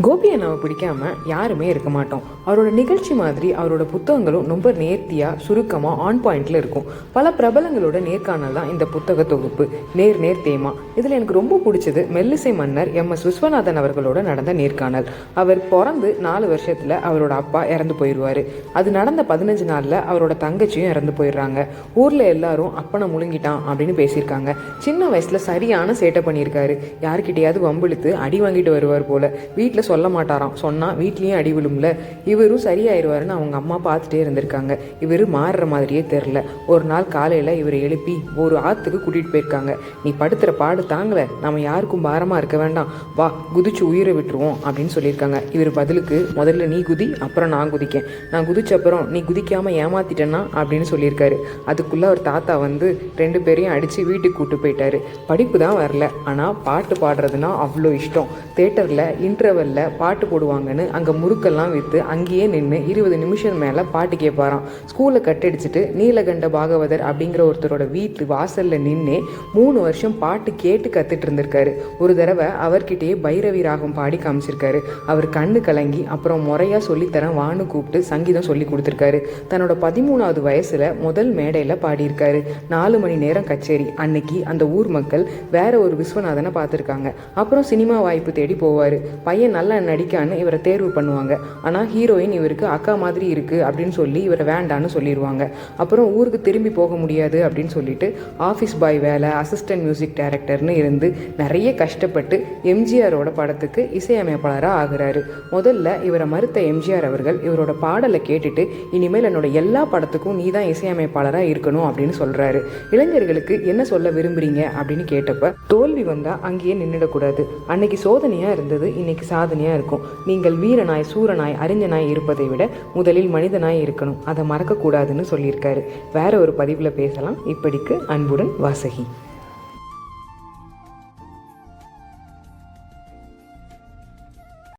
கோபி அண்ணாவை பிடிக்காம யாருமே இருக்க மாட்டோம். அவரோட நிகழ்ச்சி மாதிரி அவரோட புத்தகங்களும் ரொம்ப நேர்த்தியாக சுருக்கமாக ஆன் பாயிண்டில் இருக்கும். பல பிரபலங்களோட நேர்காணல் தான் இந்த புத்தக தொகுப்பு நேர் நேர் தேமா. இதில் எனக்கு ரொம்ப பிடிச்சது மெல்லிசை மன்னர் MS விஸ்வநாதன் அவர்களோட நடந்த நேர்காணல். அவர் பிறந்து 4 வருஷத்தில் அவரோட அப்பா இறந்து போயிடுவார். அது நடந்த 15 நாளில் அவரோட தங்கச்சியும் இறந்து போயிடுறாங்க. ஊரில் எல்லாரும் அப்பனை முழுங்கிட்டான் அப்படின்னு பேசியிருக்காங்க. சின்ன வயசில் சரியான சேட்டை பண்ணியிருக்காரு. யாருக்கிட்டையாவது வம்பிழுத்து அடி வாங்கிட்டு வருவார் போல. வீட்டில் சொல்ல மாட்டாராம், சொன்னால் வீட்லேயும் அடி விழும்ல. இவரும் சரியாயிருவாருன்னு அவங்க அம்மா பார்த்துட்டே இருந்திருக்காங்க. இவர் மாறுற மாதிரியே தெரில. ஒரு நாள் காலையில் இவரை எழுப்பி ஒரு ஆற்றுக்கு கூட்டிகிட்டு போயிருக்காங்க. நீ படுத்துகிற பாடு தாங்கலை, நம்ம யாருக்கும் பாரமாக இருக்க வேண்டாம், வா குதிச்சு உயிரை விட்டுருவோம் அப்படின்னு சொல்லியிருக்காங்க. இவர் பதிலுக்கு முதல்ல நீ குதி, அப்புறம் நான் குதிக்கேன், நான் குதிச்சப்புறம் நீ குதிக்காமல் ஏமாத்திட்டேன்னா அப்படின்னு சொல்லியிருக்காரு. அதுக்குள்ளே அவர் தாத்தா வந்து 2 பேரையும் அடித்து வீட்டுக்கு கூப்பிட்டு போயிட்டாரு. படிப்பு தான் வரல, ஆனால் பாட்டு பாடுறதுனா அவ்வளோ இஷ்டம். தேட்டரில் இன்டர்வெல்ல பாட்டு போடுவாங்கன்னு அங்கே முறுக்கெல்லாம் விற்று அங்கேயே நின்று 20 நிமிஷம் மேலே பாட்டு கேட்பாராம். ஸ்கூலை கட்டடிச்சிட்டு நீலகண்ட பாகவதர் அப்படிங்கிற ஒருத்தரோட வீட்டு வாசலில் நின்று 3 வருஷம் பாட்டு கேட்டு கற்றுட்டு இருந்திருக்காரு. ஒரு தடவை அவர்கிட்டயே பைரவி ராகம் பாடி காமிச்சிருக்காரு. அவர் கண்ணு கலங்கி அப்புறம் முறையாக சொல்லித்தரேன் வான்னு கூப்பிட்டு சங்கீதம் சொல்லி கொடுத்துருக்காரு. தன்னோட 13வது வயசில் முதல் மேடையில் பாடியிருக்காரு. 4 மணி நேரம் கச்சேரி. அன்னைக்கு அந்த ஊர் மக்கள் வேற ஒரு விஸ்வநாதனை பார்த்துருக்காங்க. அப்புறம் சினிமா வாய்ப்பு தேடி போவார். பையன் நல்லா நடிக்கான்னு இவரை தேர்வு பண்ணுவாங்க. ஆனால் ஹீரோயின் இவருக்கு அக்கா மாதிரி இருக்குது அப்படின்னு சொல்லி இவரை வேண்டான்னு சொல்லிடுவாங்க. அப்புறம் ஊருக்கு திரும்பி போக முடியாது அப்படின்னு சொல்லிட்டு ஆஃபீஸ் பாய் வேலை, அசிஸ்டன்ட் மியூசிக் டைரக்டர்னு இருந்து நிறைய கஷ்டப்பட்டு எம்ஜிஆரோட படத்துக்கு இசையமைப்பாளராக ஆகுறாரு. முதல்ல இவரை மறுத்த எம்ஜிஆர் அவர்கள் இவரோட பாடலை கேட்டுட்டு இனிமேல் என்னோட எல்லா படத்துக்கும் நீ தான் இசையமைப்பாளராக இருக்கணும் அப்படின்னு சொல்கிறாரு. இளைஞர்களுக்கு என்ன சொல்ல விரும்புகிறீங்க அப்படின்னு கேட்டப்ப தோல்வி வந்தால் அங்கேயே நின்றுடக்கூடாது. அன்னைக்கு சோதனையாக இருந்தது, இன்னைக்கு சாதனையாக இருக்கும். நீங்கள் வீரனாய் சூரனாய் அறிஞனாய் இருப்பதை விட முதலில் மனிதனாய் இருக்கணும், அதை மறக்கக்கூடாதுன்னு சொல்லியிருக்காரு. வேற ஒரு பதிவில் பேசலாம். இப்படிக்கு அன்புடன் வாசகி.